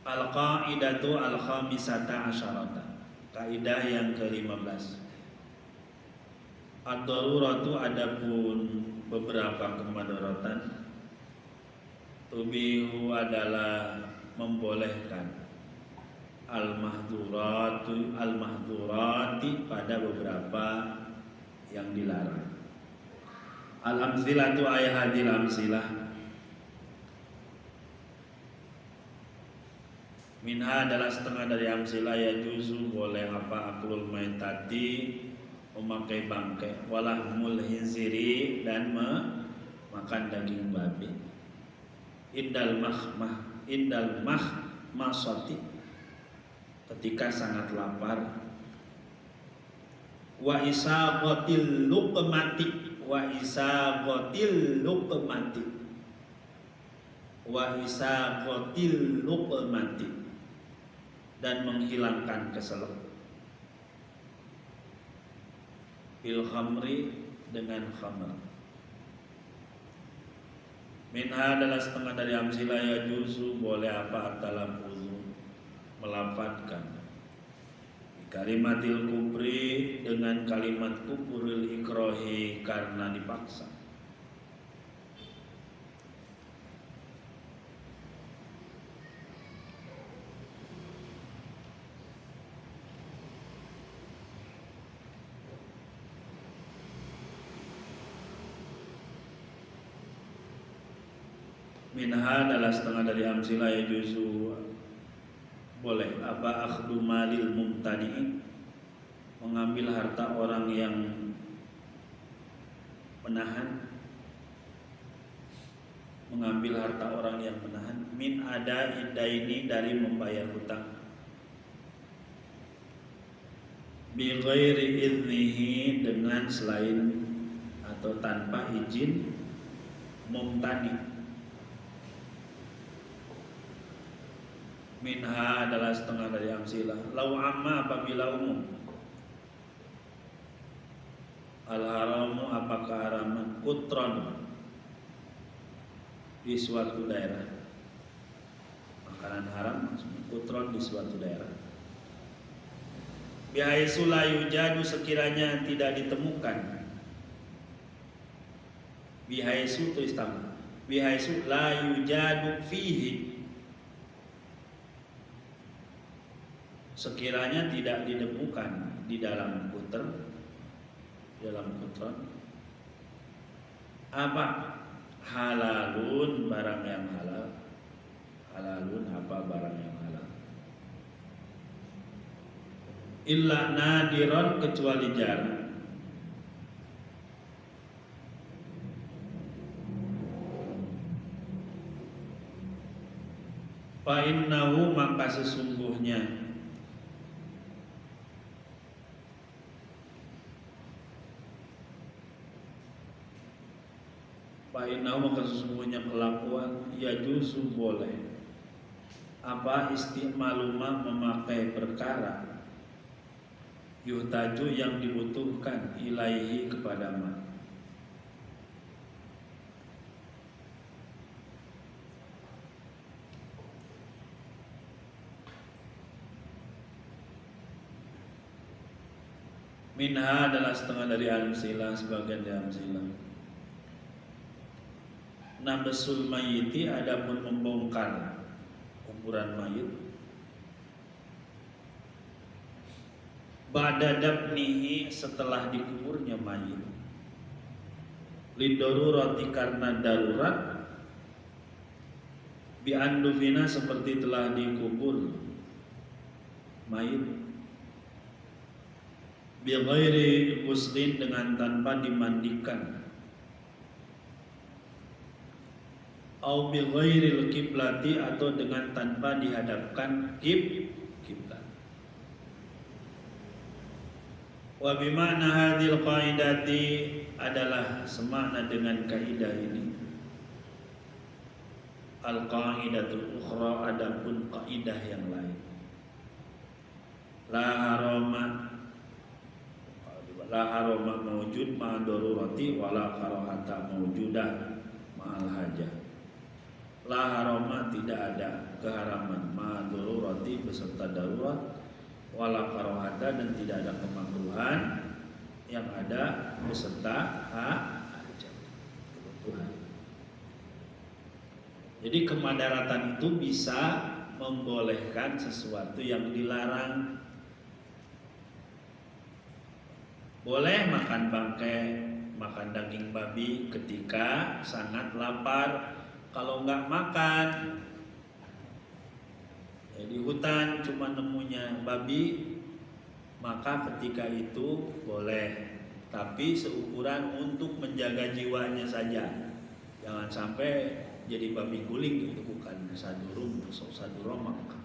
Al-qaidatu al-khamisata asyarata. Kaidah yang ke-15. Ad-daruratu adapun beberapa kemudaratan tubihu adalah membolehkan al-mahdurati pada beberapa yang dilarang. Al-amsilatu ayahadil amsilah minha adalah setengah dari amsilah ya juzu boleh apa aklul maitati memakai bangkai walahmul hinziri dan makan daging babi indal mahmasati ketika sangat lapar wa isaqatil luqmati dan menghilangkan keselak bil khamri dengan khamr. Minha adalah setengah dari amsilah ya juzu boleh apa dalam wudu melafadzkan kalimatil kubri dengan kalimat kuburil ikrohi karena dipaksa. Minha adalah setengah dari amsilah ya juzu boleh apa akhdu malil mumtani mengambil harta orang yang menahan min ada idaini dari membayar hutang bi ghairi idnihi dengan selain atau tanpa izin mumtani. Minha adalah setengah dari amsilah lau amma apabila umum al-haramu apa keharaman kutron di suatu daerah makanan haram maksudnya kutron di suatu daerah bihaisu la yujadu sekiranya tidak ditemukan bihaisu itu istilah bihaisu la yujadu fihi sekiranya tidak ditemukan di dalam kutron apa halalun barang yang halal halalun apa barang yang halal illa nadiron kecuali jarang fa innahu maka sesungguhnya maka sesungguhnya kelakuan ya juzu boleh apa istimaluma memakai perkara yuhtaju yang dibutuhkan ilaihi kepada ma minha adalah setengah dari amsilah sebagian dari amsilah nabesul mayiti adapun membongkar kuburan mayit ba'da dabnihi setelah dikuburnya mayit lidorurati karena darurat bi'andufina seperti telah dikubur mayit bighairi ghuslin dengan tanpa dimandikan au bi ghairil kiblati atau dengan tanpa dihadapkan kiblat. Wa bi ma'na hadhil qaidati adalah semakna dengan kaidah ini. Al qaidatul ukhra adapun kaidah yang lain. La harama mawjud ma'a darurati wala karahata mawjudah ma'al hajah. La harama, tidak ada keharaman, ma darurati beserta darurat, wala karohata, dan tidak ada kemakruhan, yang ada beserta hajat, kebutuhan. Jadi kemadaratan itu bisa membolehkan sesuatu yang dilarang. Boleh makan bangkai, makan daging babi ketika sangat lapar. Kalau nggak makan, di hutan cuma nemunya babi, maka ketika itu boleh, tapi seukuran untuk menjaga jiwanya saja. Jangan sampai jadi babi guling, itu bukan sadurum, saduromak.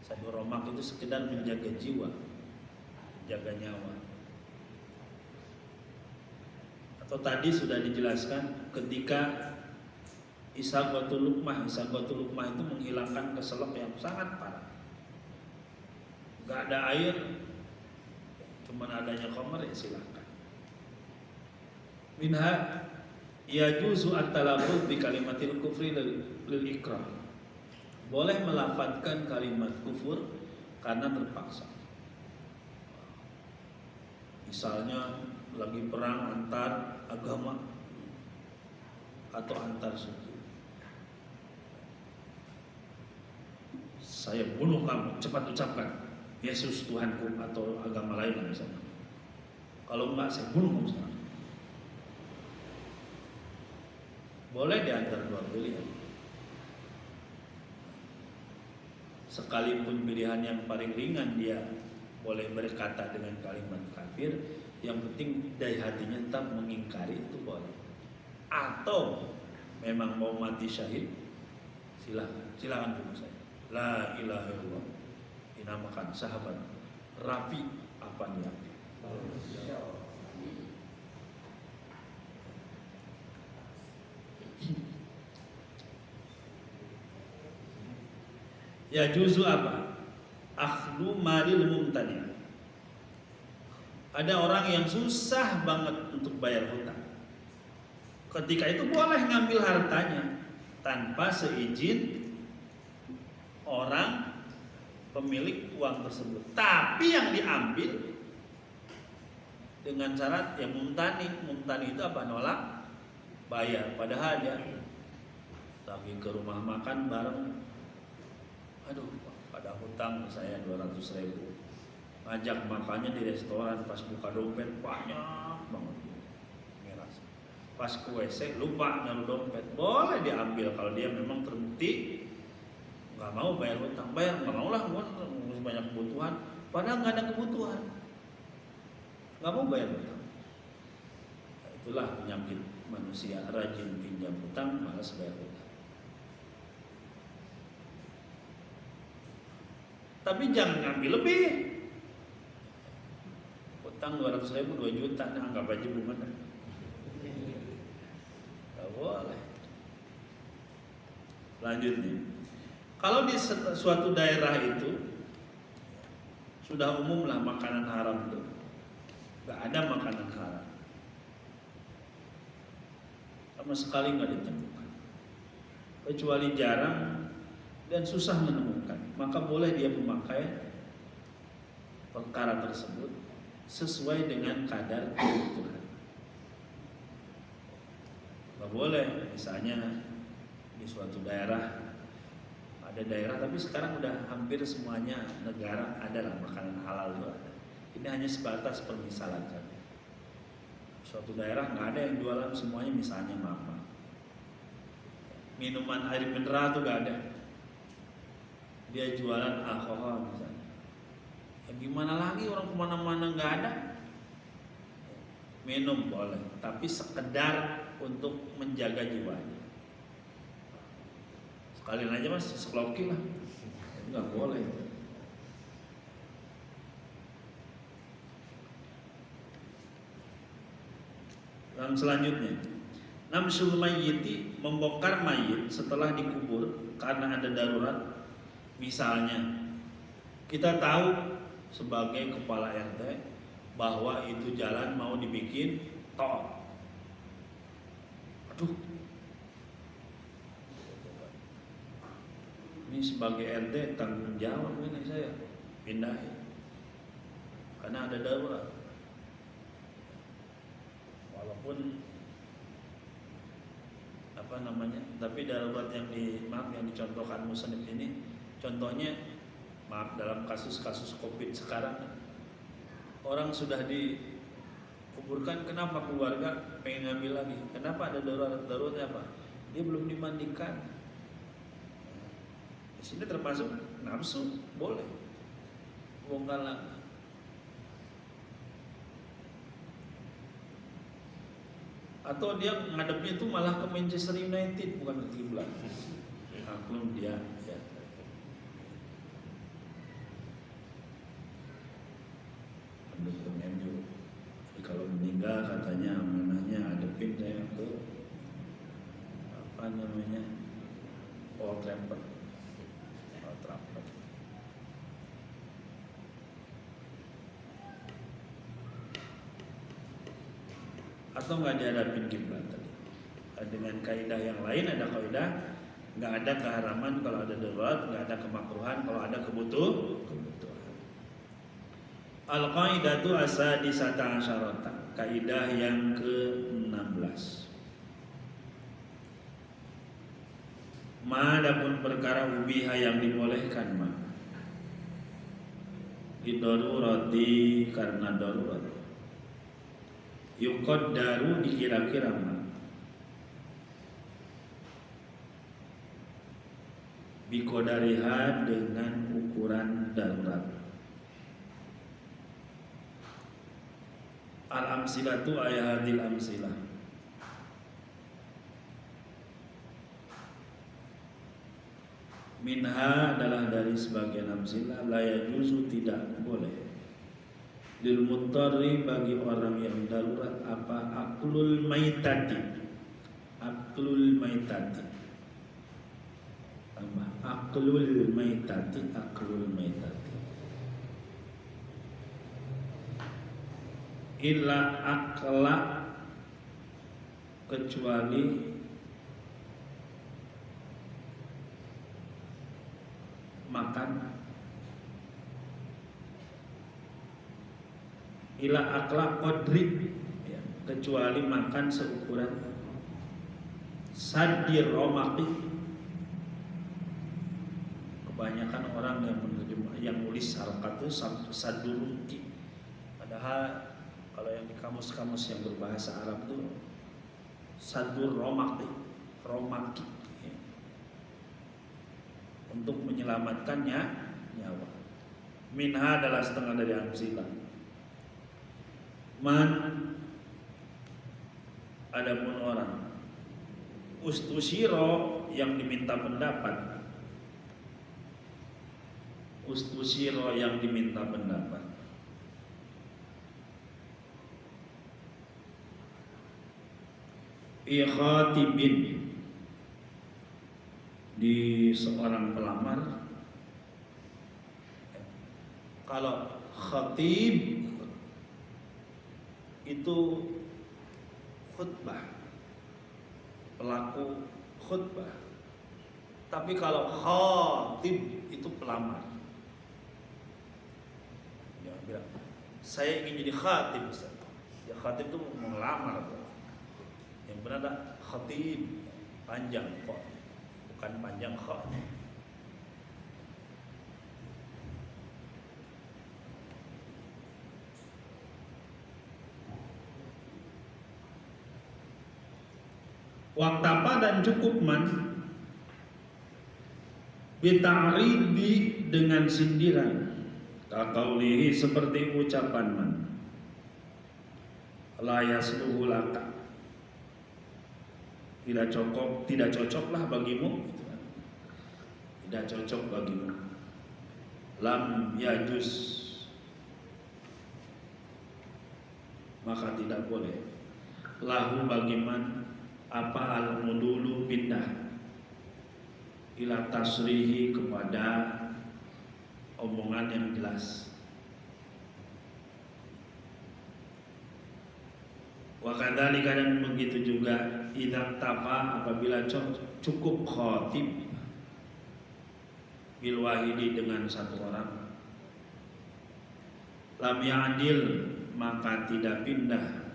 Saduromak itu sekedar menjaga jiwa, menjaga nyawa. Atau tadi sudah dijelaskan ketika Isaqatul luqmah itu menghilangkan keselak yang sangat parah. Gak ada air, cuman adanya khamar, ya silakan. Minha yajuzu at-talaffuz bi kalimatil kufri lil ikrah. Boleh melafadzkan kalimat kufur karena terpaksa. Misalnya lagi perang antar agama atau antar suku. Saya bunuh kamu, cepat ucapkan Yesus Tuhanku, atau agama lain misalnya. Kalau enggak, saya bunuh kamu sekarang. Boleh diantar dua pilihan. Sekalipun pilihan yang paling ringan, dia boleh berkata dengan kalimat kafir, yang penting dari hatinya tetap mengingkari, itu boleh. Atau memang mau mati syahid, silakan bunuh saya. La ilaha illallah, dinamakan sahabat Rafi Apaniapi. Ya juzu apa? Akhdu malil mumtani. Ada orang yang susah banget untuk bayar hutang. Ketika itu boleh ngambil hartanya tanpa seizin orang pemilik uang tersebut. Tapi yang diambil dengan syarat ya mumtani. Mumtani itu apa? Nolak bayar. Padahal dia lagi ke rumah makan bareng, aduh ada hutang saya 200.000. Ngajak makannya di restoran, pas buka dompet banyak banget. Pas ke WC lupa naruh dompet. Boleh diambil kalau dia memang terbukti nggak mau bayar hutang. Bayar nggak mau lah, gue banyak kebutuhan. Padahal nggak ada kebutuhan, nggak mau bayar hutang. Nah, itulah penyakit manusia, rajin pinjam hutang, malas bayar hutang. Tapi jangan ngambil lebih. Hutang 200.000, 2 juta, nah anggap aja bunganya. Gak boleh. Lanjutnya, kalau di suatu daerah itu sudah umum lah makanan haram itu, gak ada makanan haram, sama sekali gak ditemukan, kecuali jarang dan susah menemukan, maka boleh dia memakai perkara tersebut sesuai dengan kadar kebutuhan. Gak boleh misalnya di suatu daerah, ada daerah tapi sekarang udah hampir semuanya negara ada lah makanan halal itu ada. Ini hanya sebatas permisalan saja. Suatu daerah nggak ada yang jualan semuanya, misalnya mama. Minuman air mineral tuh nggak ada. Dia jualan alkohol misalnya. Ya gimana lagi, orang kemana-mana nggak ada. Minum boleh, tapi sekedar untuk menjaga jiwanya. Sekalian aja mas, sekloki lah, nggak boleh. Dan selanjutnya, namsul mayyiti, membongkar mayit setelah dikubur karena ada darurat. Misalnya, kita tahu sebagai kepala RT bahwa itu jalan mau dibikin tol. Aduh, Ini sebagai RT tanggung jawab ini saya pindahin karena ada darurat. Walaupun apa namanya, tapi darurat yang dicontohkan musannif ini, contohnya dalam kasus-kasus COVID sekarang, orang sudah dikuburkan, kenapa keluarga pengen ngambil lagi? Kenapa ada daruratnya apa? Dia belum dimandikan. Di sini termasuk nafsu, boleh bongkar lagi. Atau dia ngadepnya itu malah ke Manchester United bukan ke kiblat. Belum dia ya. Pendukung MU. Jadi kalau meninggal katanya amanahnya adepin saya ke apa namanya, Old Trafford. Atau nggak dihadapin kiblat tadi. Dengan kaidah yang lain, ada kaidah nggak ada keharaman kalau ada darurat, nggak ada kemakruhan kalau ada kebutuhan. Al-qaidatu asadisata asyarata, kaidah yang ke-16. Adapun perkara ubiha yang dibolehkan mah didarurati karena darurat, yuqaddaru dikira-kira mah biqadariha dengan ukuran darurat. Al-amsilatu ayahatil amsilah, minha adalah dari sebagian amsilah, la yajuzu tidak boleh lil muttari bagi orang yang darurat apa aklul maitati, aklul maitati, aklul maitati, aklul maitati, illa akla kecuali makan, ila akla qadri ya, kecuali makan seukuran sadir romaki. Kebanyakan orang yang nulis harokat itu sadurunki, padahal kalau yang di kamus-kamus yang berbahasa Arab itu sadur romaki, romaki ya, untuk menyelamatkannya nyawa. Minha adalah setengah dari amsilah. Man adapun orang ustusiro yang diminta pendapat, ustusiro yang diminta pendapat, ikhatibin di seorang pelamar. Kalau khatib itu khutbah, pelaku khutbah. Tapi kalau khatib itu pelamar. Jangan bilang saya ingin jadi khatib, Ustaz. Ya khatib itu mau melamar. Yang benar ada khatib panjang kok, bukan panjang khat. Waktapa dan cukup man bita'ridi dengan sindiran, kaqaulihi seperti ucapan man, la yasluhu laka, tidak cocoklah bagimu, tidak cocok bagimu, lam yajuz, maka tidak boleh, lahu bagiman apa al-mudulu pindah, ila tasrihi kepada omongan yang jelas. Wa kadzalika dan begitu juga idza tafa apabila cukup khatib bil wahidi dengan satu orang. Lam ya'dil maka tidak pindah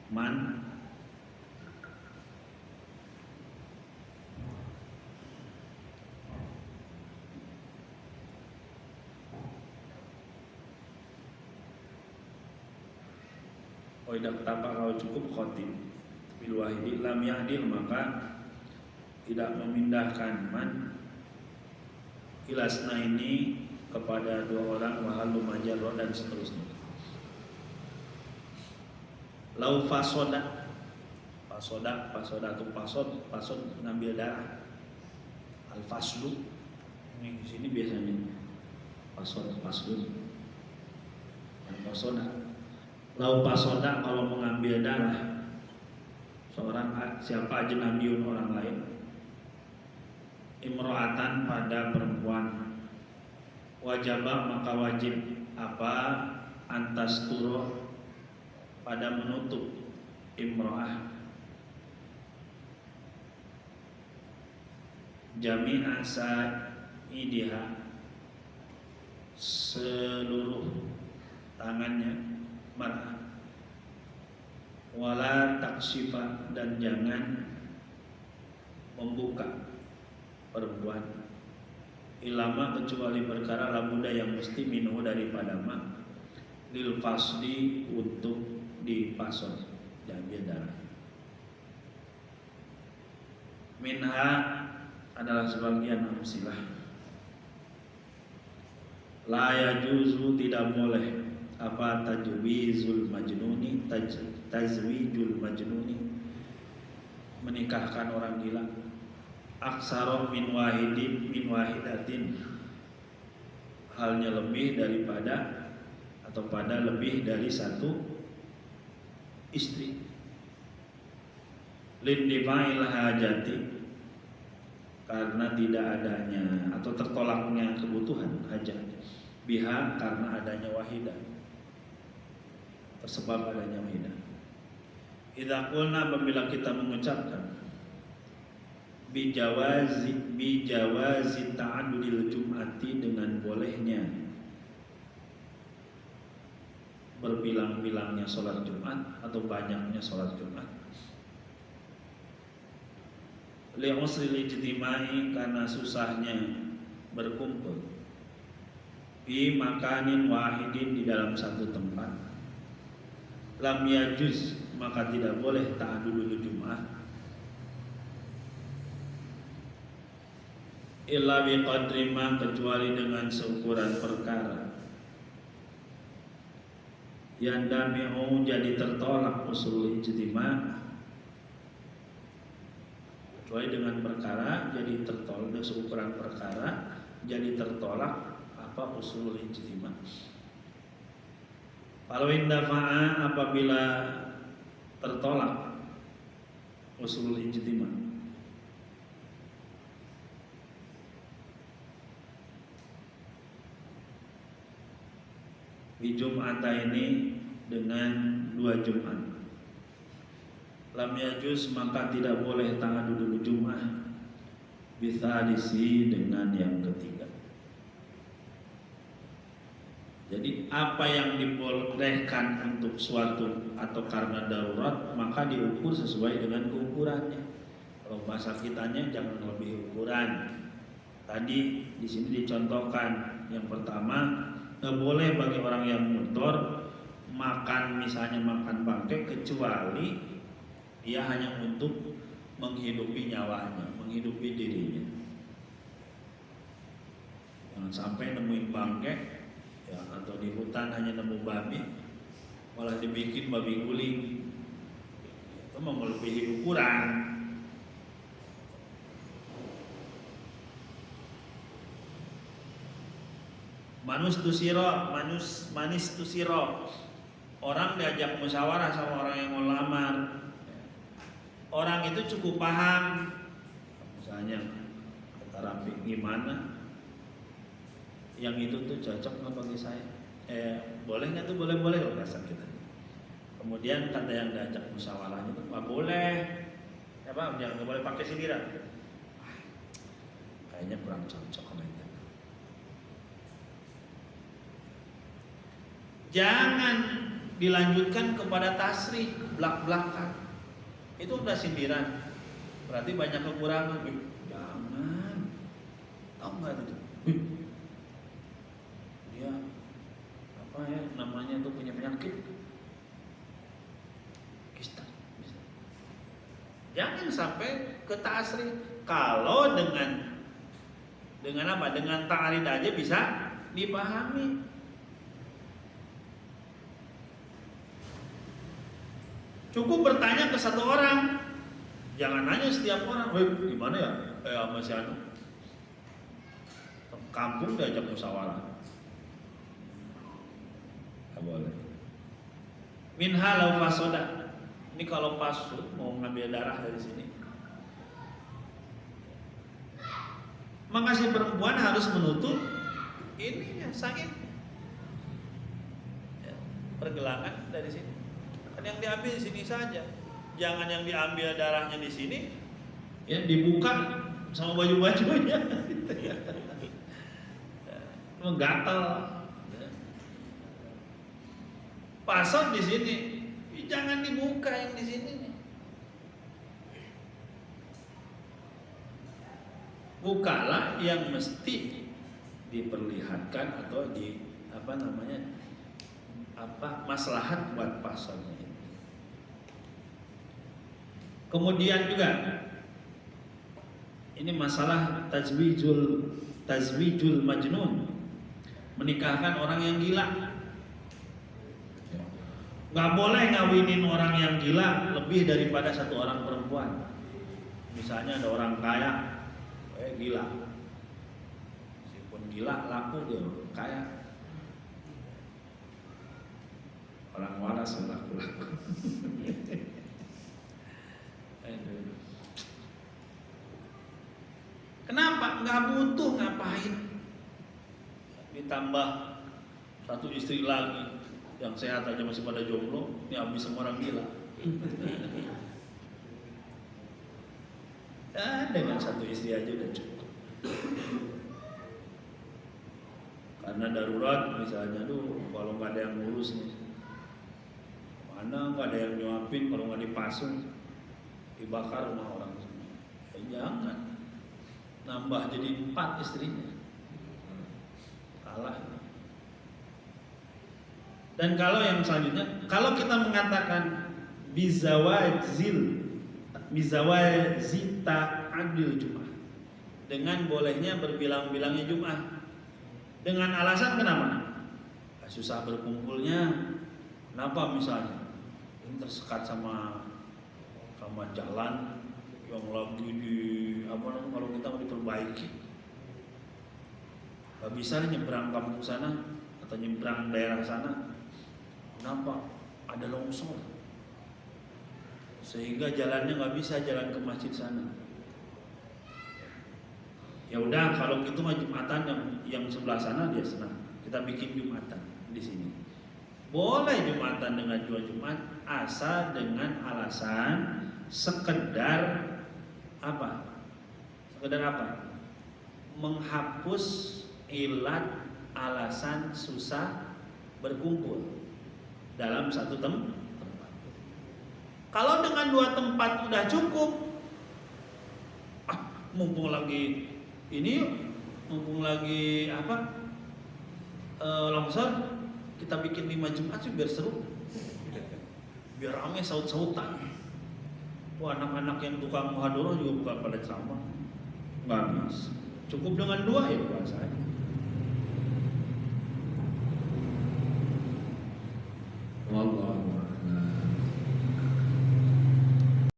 man idak tapak kalau cukup khotib bil wahidi lam ya'dil maka tidak memindahkan man ilasna ini kepada dua orang wahalu majarro dan seterusnya. Lau fasoda tuh pasod ngambil darah. Al faslu ini di sini biasanya fasdun dan fasoda. Lau pasoda kalau mengambil darah seorang siapa ajnabiun orang lain, imro'atan pada perempuan, wajibah maka wajib apa antas turo pada menutup imro'ah jami'a sa'idiha seluruh tangannya mar'ah, wala takshifa dan jangan membuka perempuan ilama kecuali perkara labuda yang mesti minuh daripada ma lil fasdi untuk dipasor diambil darah. Minha adalah sebagian amsilah. La yajuzu tidak boleh apa tazwijul majnuni menikahkan orang gila aksaro min wahidatin halnya lebih daripada atau pada lebih dari satu istri lindifa'il hajati karena tidak adanya atau tertolaknya kebutuhan hajat biha karena adanya wahidah tersebab adanya wahidah. Idza qulna apabila kita mengucapkan bijawazi ta'addudil jum'ati dengan bolehnya berbilang-bilangnya sholat Jumat atau banyaknya sholat Jumat li'usril ijtimai karena susahnya berkumpul fi makanin wahidin di dalam satu tempat lam yajuz maka tidak boleh ta'addudul Jumat illa biqadri ma kecuali dengan seukuran perkara yang dami'u jadi tertolak usul ijtima kecuali dengan perkara jadi tertolak seukuran perkara jadi tertolak apa usul ijtima. Kalau indafa'a apabila tertolak usul ijtima di Jum'ata ini dengan 2 Jum'at lam yajuz maka tidak boleh ta'addudul Jum'ah bisa diisi dengan yang ketiga. Jadi apa yang dibolehkan untuk suatu atau karena darurat maka diukur sesuai dengan keukurannya. Kalau bahasa kitanya jangan lebih ukuran. Tadi di sini dicontohkan yang pertama boleh bagi orang yang mutor makan misalnya makan bangkai kecuali dia hanya untuk menghidupi nyawanya, menghidupi dirinya. Jangan sampai nemuin bangkai ya, atau di hutan hanya nemu babi malah dibikin babi guling, itu melebihi ukuran. Manis tu siro orang diajak musyawarah sama orang yang mau lamar, orang itu cukup paham misalnya kata Rafi gimana yang itu tuh cocok nggak bagi saya, boleh nggak tuh, boleh kalau dasar kita. Kemudian kata yang diajak musyawarahnya tuh nggak boleh, apa jangan nggak boleh pakai sindiran. kayaknya kurang cocok sama itu. Jangan dilanjutkan kepada tasrih, belak-belakan. Itu udah sindiran. Berarti banyak kekurangan. Jangan. Tahu nggak itu? Dia apa ya namanya tuh punya penyakit kista. Jangan sampai ke tasrih. Kalau dengan apa? Dengan ta'arid aja bisa dipahami. Cukup bertanya ke satu orang. Jangan nanya setiap orang. Gimana ya? Sama si anu. Kampung diajak musyawarah. Gak boleh. Minha lau fasoda. Ini kalau pasut mau ngambil darah dari sini. Maka si perempuan harus menutup ininya, sakit. Ya, pergelangan dari sini. Kan yang diambil di sini saja. Jangan yang diambil darahnya di sini, ya dibuka sama baju-bajunya. Menggatal. Pasang di sini, jangan dibuka yang di sini. Bukalah yang mesti diperlihatkan atau di apa namanya maslahat buat pasarnya. Kemudian juga ini masalah tazwijul majnun, menikahkan orang yang gila. Nggak boleh ngawinin orang yang gila lebih daripada satu orang perempuan. Misalnya ada orang kaya, gila, meskipun gila laku dia kaya. Orang waras laku. Kenapa? Nggak butuh ngapain. Ditambah satu istri lagi yang sehat aja masih pada jomblo, ini habis semua orang gila. Ya, dengan satu istri aja udah cukup. Karena darurat misalnya, kalau nggak ada yang ngurus nih, mana nggak ada yang nyuapin, kalau nggak dipasung, dibakar rumah orang. Jangan nambah jadi 4 istrinya, kalah. Dan kalau yang selanjutnya, kalau kita mengatakan bizawazita adil Jum'ah, dengan bolehnya berbilang-bilangnya Jum'ah, dengan alasan kenapa? Susah berkumpulnya. Kenapa misalnya? Ini tersekat sama jalan yang lagi kalau kita mau diperbaiki, nggak bisa nyebrang kampung sana atau nyebrang daerah sana. Kenapa? Ada longsor sehingga jalannya nggak bisa jalan ke masjid sana. Ya udah, kalau gitu mah Jumatan yang sebelah sana dia senang, kita bikin Jumatan di sini. Boleh Jumatan dengan jual Jumat, asal dengan alasan sekedar apa? Menghapus ilat alasan susah berkumpul dalam satu tempat. Kalau dengan 2 tempat udah cukup, mumpung lagi longsor, kita bikin 5 Jumat sih biar seru, biar rame saut-sautan. Anak-anak yang tukang muhadharah juga bukan pada ceramah, nggak bisa. Cukup dengan 2 ya puasa aja.